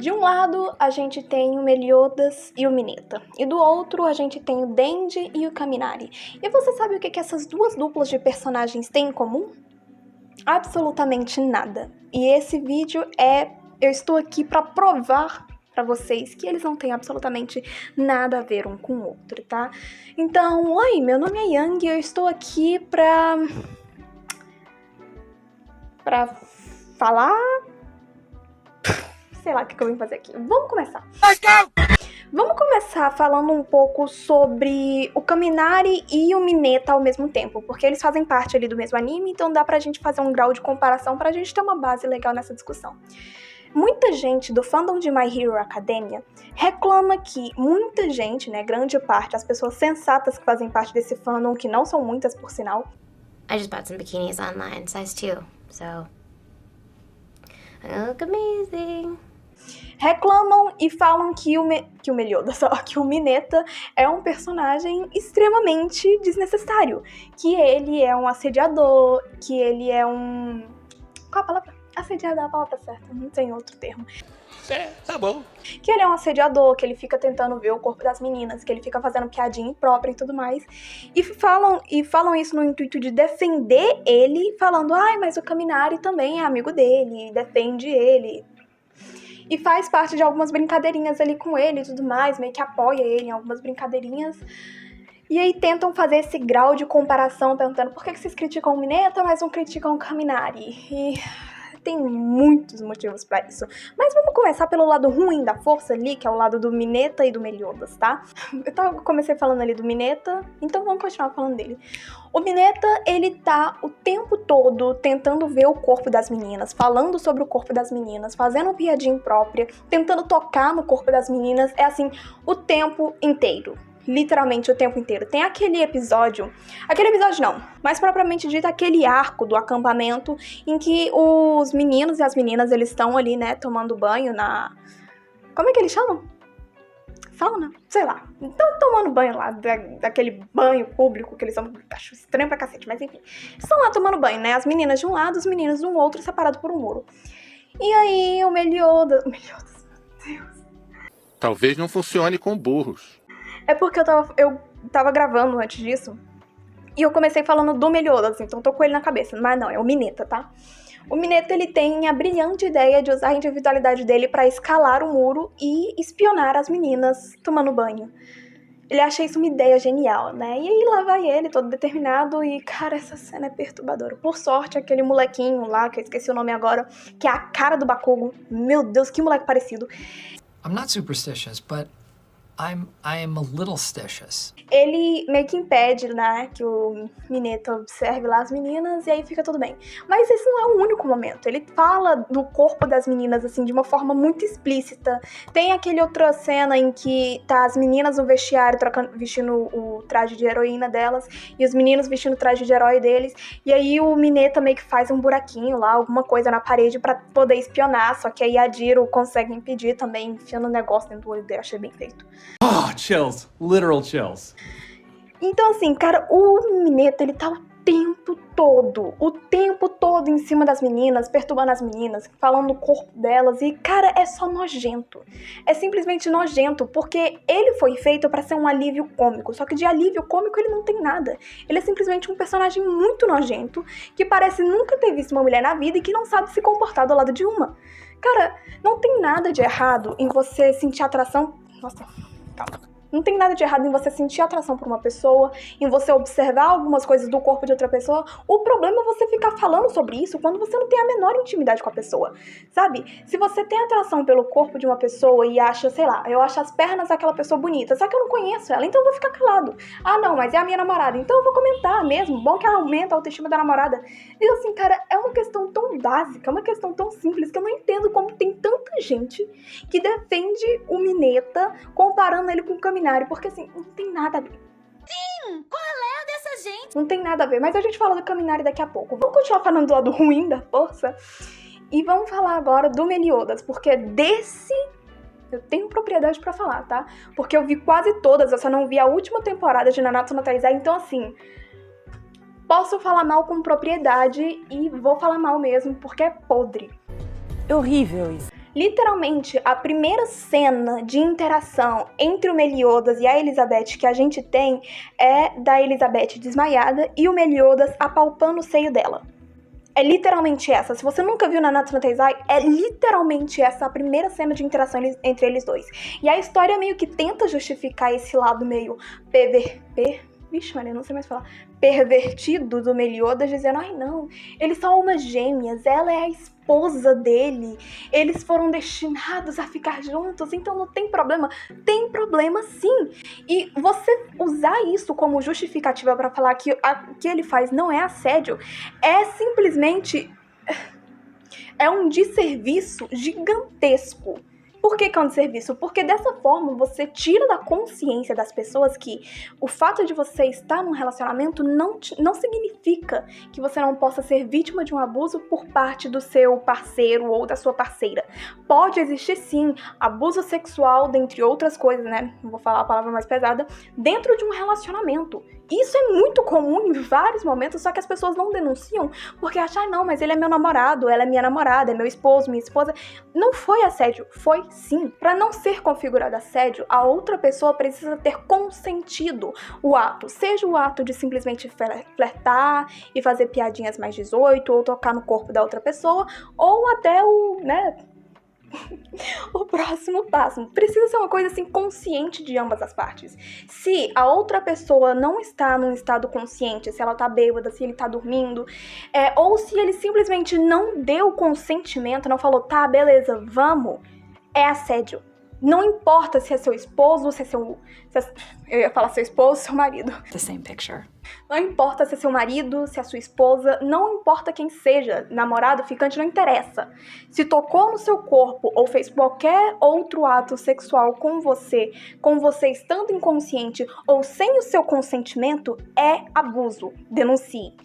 De um lado, a gente tem o Meliodas e o Mineta. E do outro, a gente tem o Denji e o Kaminari. E você sabe o que essas duas duplas de personagens têm em comum? Absolutamente nada. E esse vídeo eu estou aqui para provar para vocês que eles não têm absolutamente nada a ver um com o outro, tá? Então, oi, meu nome é Yang e eu estou aqui pra falar... Sei lá o que eu vim fazer aqui. Vamos começar. Vamos começar falando um pouco sobre o Kaminari e o Mineta ao mesmo tempo, porque eles fazem parte ali do mesmo anime, então dá pra gente fazer um grau de comparação pra gente ter uma base legal nessa discussão. Muita gente do fandom de My Hero Academia reclama que muita gente, né, grande parte, as pessoas sensatas que fazem parte desse fandom, que não são muitas por sinal. I just bought some bikinis online, size 2, so I look amazing. Reclamam e falam que o Meliodas, que o Mineta é um personagem extremamente desnecessário, que ele é um assediador, que ele é um... Qual a palavra? Assediador é a palavra certa, não tem outro termo. Tá bom. Que ele é um assediador, que ele fica tentando ver o corpo das meninas, que ele fica fazendo piadinha imprópria e tudo mais. E falam isso no intuito de defender ele, falando, mas o Kaminari também é amigo dele, defende ele. E faz parte de algumas brincadeirinhas ali com ele e tudo mais, meio que apoia ele em algumas brincadeirinhas. E aí tentam fazer esse grau de comparação, perguntando por que vocês criticam o Mineta, mas não criticam o Kaminari. E tem muitos motivos pra isso. Mas vamos começar pelo lado ruim da força ali, que é o lado do Mineta e do Meliodas, tá? Eu comecei falando ali do Mineta, então vamos continuar falando dele. O Mineta, ele tá o tempo todo tentando ver o corpo das meninas, falando sobre o corpo das meninas, fazendo piadinha imprópria, tentando tocar no corpo das meninas, é assim, o tempo inteiro. Literalmente o tempo inteiro. Tem aquele episódio não, mais propriamente dito aquele arco do acampamento em que os meninos e as meninas, eles estão ali, né, tomando banho na... Como é que eles chamam? Sauna? Sei lá. Estão tomando banho lá, daquele banho público que eles são... Acho estranho pra cacete, mas enfim. Estão lá tomando banho, né, as meninas de um lado, os meninos de um outro, separado por um muro. E aí o Meliodas... Meu Deus. Talvez não funcione com burros. É porque eu tava gravando antes disso e eu comecei falando do Meliodas, então tô com ele na cabeça. Mas não, é o Mineta, tá? O Mineta, ele tem a brilhante ideia de usar a individualidade dele pra escalar o muro e espionar as meninas tomando banho. Ele acha isso uma ideia genial, né? E aí lá vai ele, todo determinado, e cara, essa cena é perturbadora. Por sorte, aquele molequinho lá, que eu esqueci o nome agora, que é a cara do Bakugo. Meu Deus, que moleque parecido. I'm not superstitious, but I am a little stitious. Ele meio que impede, né, que o Mineta observe lá as meninas e aí fica tudo bem. Mas esse não é o único momento. Ele fala do corpo das meninas, assim, de uma forma muito explícita. Tem aquele outra cena em que tá as meninas no vestiário vestindo o traje de heroína delas e os meninos vestindo o traje de herói deles. E aí o Mineta meio que faz um buraquinho lá, alguma coisa na parede pra poder espionar. Só que aí a Jiro consegue impedir também, enfiando um negócio dentro do olho dele. Achei bem feito. Oh, chills. Literal chills. Então, assim, cara, o Mineta, ele tá o tempo todo em cima das meninas, perturbando as meninas, falando do corpo delas, e, cara, é só nojento. É simplesmente nojento, porque ele foi feito pra ser um alívio cômico, só que de alívio cômico ele não tem nada. Ele é simplesmente um personagem muito nojento, que parece nunca ter visto uma mulher na vida e que não sabe se comportar do lado de uma. Cara, não tem nada de errado em você sentir atração... Nossa, calma. Não tem nada de errado em você sentir atração por uma pessoa, em você observar algumas coisas do corpo de outra pessoa. O problema é você ficar falando sobre isso quando você não tem a menor intimidade com a pessoa, sabe? Se você tem atração pelo corpo de uma pessoa e acha, sei lá, eu acho as pernas daquela pessoa bonita, só que eu não conheço ela, então eu vou ficar calado. Ah, não, mas é a minha namorada, então eu vou comentar mesmo, bom que aumenta a autoestima da namorada. E assim, cara, é uma questão tão básica, é uma questão tão simples que eu não entendo como tem tanta gente que defende o Mineta comparando ele com o Kaminari. Porque assim, não tem nada a ver. Sim, qual é dessa gente? Não tem nada a ver, mas a gente fala do Kaminari daqui a pouco. Vamos continuar falando do lado ruim da força? E vamos falar agora do Meliodas, porque desse eu tenho propriedade pra falar, tá? Porque eu vi quase todas, eu só não vi a última temporada de Nanatsu no Taizai, então assim... Posso falar mal com propriedade e vou falar mal mesmo, porque é podre. É horrível isso. Literalmente, a primeira cena de interação entre o Meliodas e a Elizabeth que a gente tem é da Elizabeth desmaiada e o Meliodas apalpando o seio dela. É literalmente essa. Se você nunca viu Nanatsu no Taizai, é literalmente essa a primeira cena de interação entre eles dois. E a história meio que tenta justificar esse lado meio Vixe, Maria, não sei mais falar. Pervertido do Meliodas, dizendo, ai não, eles são almas gêmeas, ela é a esposa dele, eles foram destinados a ficar juntos, então não tem problema. Tem problema sim. E você usar isso como justificativa pra falar que o que ele faz não é assédio, é simplesmente... é um desserviço gigantesco. Por que é um desserviço? Porque dessa forma você tira da consciência das pessoas que o fato de você estar num relacionamento não significa que você não possa ser vítima de um abuso por parte do seu parceiro ou da sua parceira. Pode existir sim abuso sexual, dentre outras coisas, né? Não vou falar a palavra mais pesada, dentro de um relacionamento. Isso é muito comum em vários momentos, só que as pessoas não denunciam porque acham, não, mas ele é meu namorado, ela é minha namorada, é meu esposo, minha esposa. Não foi assédio, foi sim. Para não ser configurado assédio, a outra pessoa precisa ter consentido o ato. Seja o ato de simplesmente flertar e fazer piadinhas mais 18, ou tocar no corpo da outra pessoa, ou até o próximo passo. Precisa ser uma coisa assim consciente de ambas as partes. Se a outra pessoa não está num estado consciente, se ela tá bêbada, se ele tá dormindo, ou se ele simplesmente não deu consentimento, não falou, tá, beleza, vamos, é assédio. Não importa se é seu esposo, se é seu... eu ia falar seu esposo, seu marido. The same picture. Não importa se é seu marido, se é sua esposa, não importa quem seja, namorado, ficante, não interessa. Se tocou no seu corpo ou fez qualquer outro ato sexual com você estando inconsciente ou sem o seu consentimento, é abuso. Denuncie.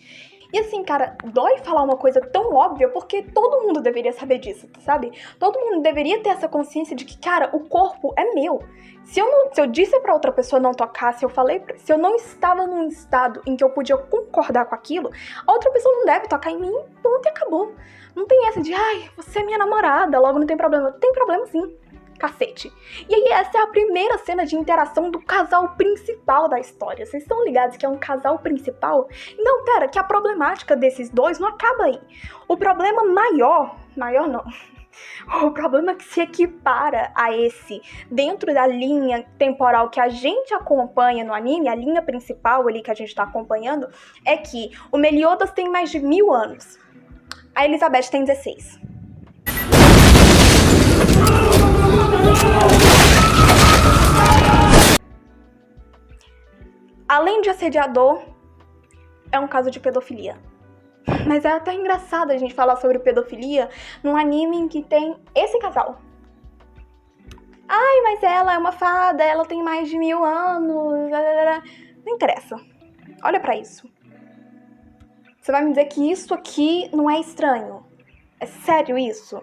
E assim, cara, dói falar uma coisa tão óbvia porque todo mundo deveria saber disso, sabe? Todo mundo deveria ter essa consciência de que, cara, o corpo é meu. Se eu disse pra outra pessoa não tocar, se eu não estava num estado em que eu podia concordar com aquilo, a outra pessoa não deve tocar em mim, ponto e acabou. Não tem essa de, ai, você é minha namorada, logo não tem problema. Tem problema sim. Cacete. E aí essa é a primeira cena de interação do casal principal da história. Vocês estão ligados que é um casal principal? Não, pera, que a problemática desses dois não acaba aí. O problema maior não. O problema que se equipara a esse, dentro da linha temporal que a gente acompanha no anime, a linha principal ali que a gente tá acompanhando, é que o Meliodas tem mais de 1000 anos. A Elizabeth tem 16. Além de assediador, é um caso de pedofilia. Mas é até engraçado a gente falar sobre pedofilia num anime em que tem esse casal. Ai, mas ela é uma fada, ela tem mais de 1000 anos. Não interessa. Olha pra isso. Você vai me dizer que isso aqui não é estranho? É sério isso?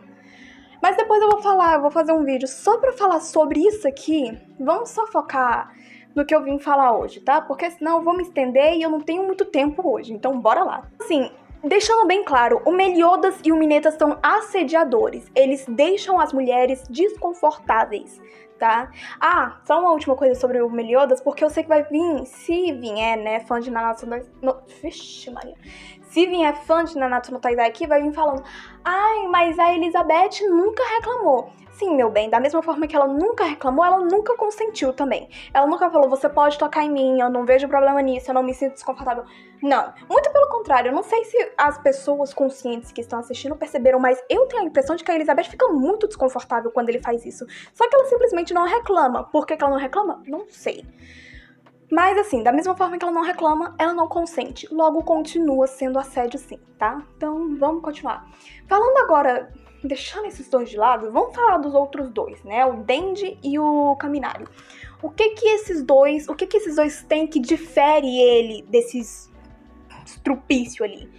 Mas depois eu vou fazer um vídeo só pra falar sobre isso aqui. Vamos só focar no que eu vim falar hoje, tá? Porque senão eu vou me estender e eu não tenho muito tempo hoje, então bora lá. Assim, deixando bem claro, o Meliodas e o Mineta são assediadores. Eles deixam as mulheres desconfortáveis, tá? Ah, só uma última coisa sobre o Meliodas, porque eu sei que vai vir, se vier, né, fã de Nanatsu no... Vixe, Maria. Se vier fã de Nanatsu no Taizai aqui, vai vir falando, ai, mas a Elizabeth nunca reclamou. Sim, meu bem, da mesma forma que ela nunca reclamou, ela nunca consentiu também. Ela nunca falou, você pode tocar em mim, eu não vejo problema nisso, eu não me sinto desconfortável. Não, muito pelo contrário, eu não sei se as pessoas conscientes que estão assistindo perceberam, mas eu tenho a impressão de que a Elizabeth fica muito desconfortável quando ele faz isso. Só que ela simplesmente não reclama. Por que ela não reclama? Não sei. Mas assim, da mesma forma que ela não reclama, ela não consente. Logo, continua sendo assédio sim, tá? Então, vamos continuar. Falando agora, deixando esses dois de lado, vamos falar dos outros dois, né? O Denji e o Kaminari. O que esses dois têm que difere ele desses estrupício ali?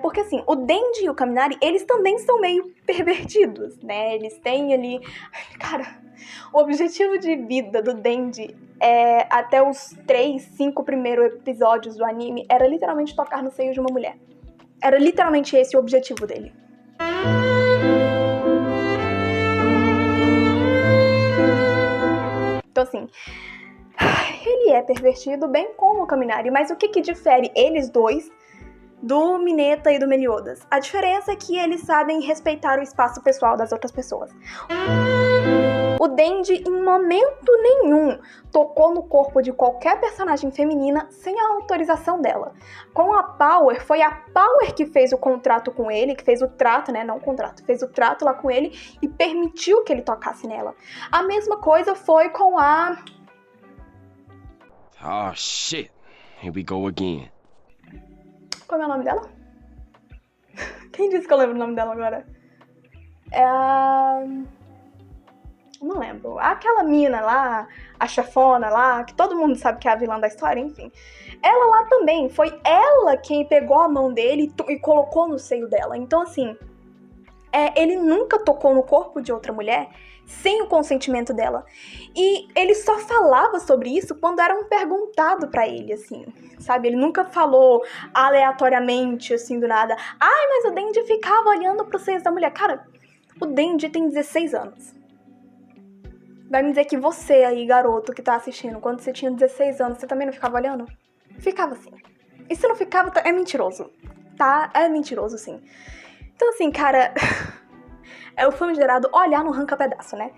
Porque assim, o Denji e o Kaminari, eles também são meio pervertidos, né? Eles têm ali... Cara, o objetivo de vida do Denji até os 3, 5 primeiros episódios do anime era literalmente tocar no seio de uma mulher. Era literalmente esse o objetivo dele. Então, assim, ele é pervertido, bem como o Kaminari, mas o que difere eles dois do Mineta e do Meliodas? A diferença é que eles sabem respeitar o espaço pessoal das outras pessoas. O Denji, em momento nenhum, tocou no corpo de qualquer personagem feminina sem a autorização dela. Com a Power, foi a Power que fez o contrato com ele, que fez o trato, né? Não o contrato, fez o trato lá com ele e permitiu que ele tocasse nela. A mesma coisa foi com a... Oh, shit. Here we go again. Como é o nome dela? Quem disse que eu lembro o nome dela agora? É a... Não lembro. Aquela mina lá, a chefona lá, que todo mundo sabe que é a vilã da história, enfim. Ela lá também, foi ela quem pegou a mão dele e colocou no seio dela. Então, assim, ele nunca tocou no corpo de outra mulher sem o consentimento dela. E ele só falava sobre isso quando era um perguntado pra ele, assim, sabe? Ele nunca falou aleatoriamente, assim, do nada. Ai, mas o Denji ficava olhando pros seios da mulher. Cara, o Denji tem 16 anos. Vai me dizer que você aí, garoto, que tá assistindo, quando você tinha 16 anos, você também não ficava olhando? Ficava sim. E se não ficava, é mentiroso, tá? É mentiroso, sim. Então, assim, cara, é o famigerado olhar no arranca-pedaço, né?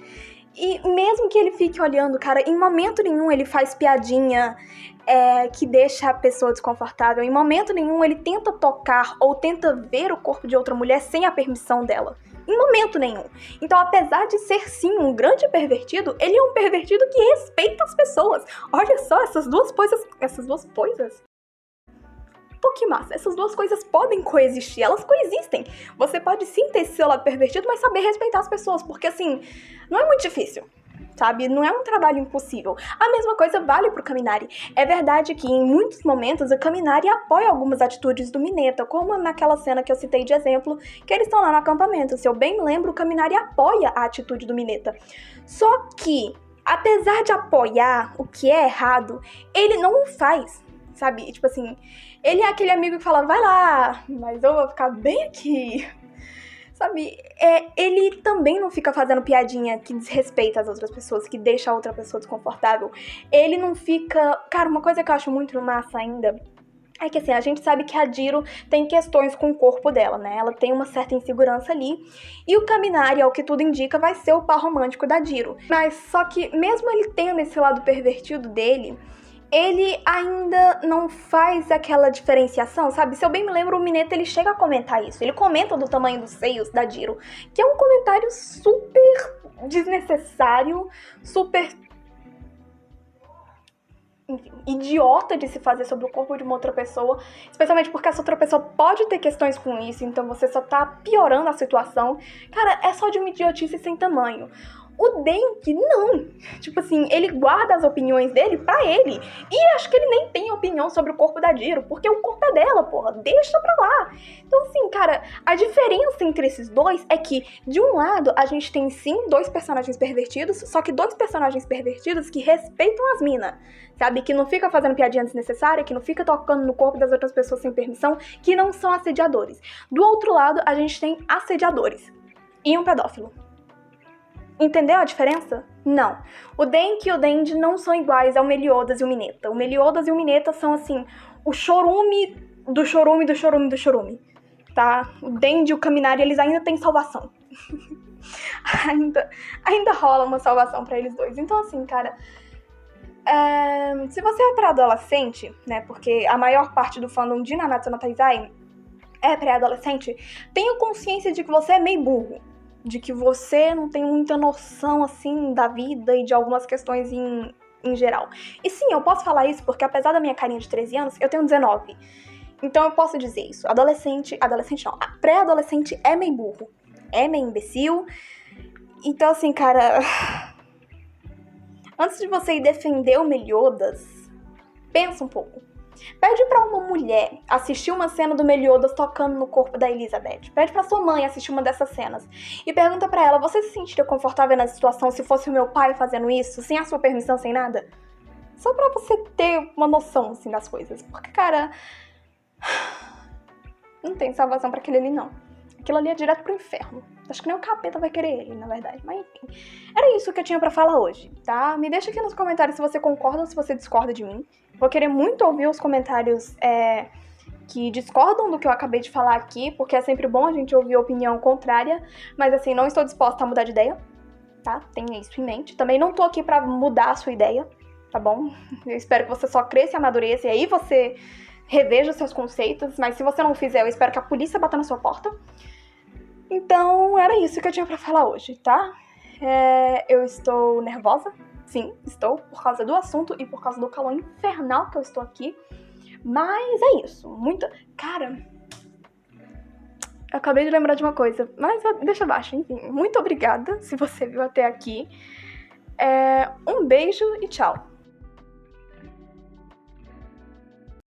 E mesmo que ele fique olhando, cara, em momento nenhum ele faz piadinha que deixa a pessoa desconfortável. Em momento nenhum ele tenta tocar ou tenta ver o corpo de outra mulher sem a permissão dela. Em momento nenhum. Então, apesar de ser, sim, um grande pervertido, ele é um pervertido que respeita as pessoas. Olha só, essas duas coisas... Pô, que massa. Essas duas coisas podem coexistir, elas coexistem. Você pode sim ter seu lado pervertido, mas saber respeitar as pessoas, porque, assim, não é muito difícil. Sabe? Não é um trabalho impossível. A mesma coisa vale pro Kaminari. É verdade que em muitos momentos o Kaminari apoia algumas atitudes do Mineta, como naquela cena que eu citei de exemplo, que eles estão lá no acampamento. Se eu bem me lembro, o Kaminari apoia a atitude do Mineta. Só que, apesar de apoiar o que é errado, ele não o faz, sabe? Tipo assim, ele é aquele amigo que fala, vai lá, mas eu vou ficar bem aqui. Sabe, ele também não fica fazendo piadinha que desrespeita as outras pessoas, que deixa a outra pessoa desconfortável. Ele não fica... Cara, uma coisa que eu acho muito massa ainda é que, assim, a gente sabe que a Jiro tem questões com o corpo dela, né? Ela tem uma certa insegurança ali. E o Kaminari, ao que tudo indica, vai ser o par romântico da Jiro. Mas só que, mesmo ele tendo esse lado pervertido dele, ele ainda não faz aquela diferenciação, sabe? Se eu bem me lembro, o Mineta, ele chega a comentar isso. Ele comenta do tamanho dos seios da Jiro, que é um comentário super desnecessário, super... enfim, idiota de se fazer sobre o corpo de uma outra pessoa, especialmente porque essa outra pessoa pode ter questões com isso, então você só tá piorando a situação. Cara, é só de uma idiotice sem tamanho. O Denki, não. Tipo assim, ele guarda as opiniões dele pra ele. E acho que ele nem tem opinião sobre o corpo da Jiro, porque o corpo é dela, porra. Deixa pra lá. Então, assim, cara, a diferença entre esses dois é que, de um lado, a gente tem, sim, dois personagens pervertidos, só que dois personagens pervertidos que respeitam as minas, sabe? Que não fica fazendo piadinha desnecessária, que não fica tocando no corpo das outras pessoas sem permissão, que não são assediadores. Do outro lado, a gente tem assediadores e um pedófilo. Entendeu a diferença? Não. O Denki e o Denji não são iguais ao Meliodas e o Mineta. O Meliodas e o Mineta são, assim, o chorume do chorume do chorume do chorume, tá? O Denji e o Kaminari, eles ainda têm salvação. ainda rola uma salvação pra eles dois. Então, assim, cara, se você é pré-adolescente, né, porque a maior parte do fandom de Nanatsu no Taizai é pré-adolescente, tenha consciência de que você é meio burro. De que você não tem muita noção, assim, da vida e de algumas questões em geral. E sim, eu posso falar isso porque, apesar da minha carinha de 13 anos, eu tenho 19. Então eu posso dizer isso. Adolescente não, pré-adolescente é meio burro, é meio imbecil. Então, assim, cara, antes de você ir defender o Meliodas, pensa um pouco. Pede pra uma mulher assistir uma cena do Meliodas tocando no corpo da Elizabeth. Pede pra sua mãe assistir uma dessas cenas. E pergunta pra ela, você se sentiria confortável nessa situação se fosse o meu pai fazendo isso, sem a sua permissão, sem nada? Só pra você ter uma noção, assim, das coisas. Porque, cara, não tem salvação pra aquele ali, não. Aquilo ali é direto pro inferno, Acho que nem o capeta vai querer ele, na verdade. Mas enfim. Era isso que eu tinha pra falar hoje, tá? Me deixa aqui nos comentários se você concorda ou se você discorda de mim. Vou querer muito ouvir os comentários que discordam do que eu acabei de falar aqui, porque é sempre bom a gente ouvir a opinião contrária. Mas assim, não estou disposta a mudar de ideia, tá? Tenha isso em mente. Também não tô aqui pra mudar a sua ideia, tá bom? Eu espero que você só cresça e amadureça, e aí você reveja os seus conceitos. Mas se você não fizer, eu espero que a polícia bata na sua porta. Então, era isso que eu tinha pra falar hoje, tá? Eu estou nervosa, sim, estou, por causa do assunto e por causa do calor infernal que eu estou aqui. Mas é isso, Cara, eu acabei de lembrar de uma coisa, mas deixa abaixo, enfim. Muito obrigada se você viu até aqui. Um beijo e tchau.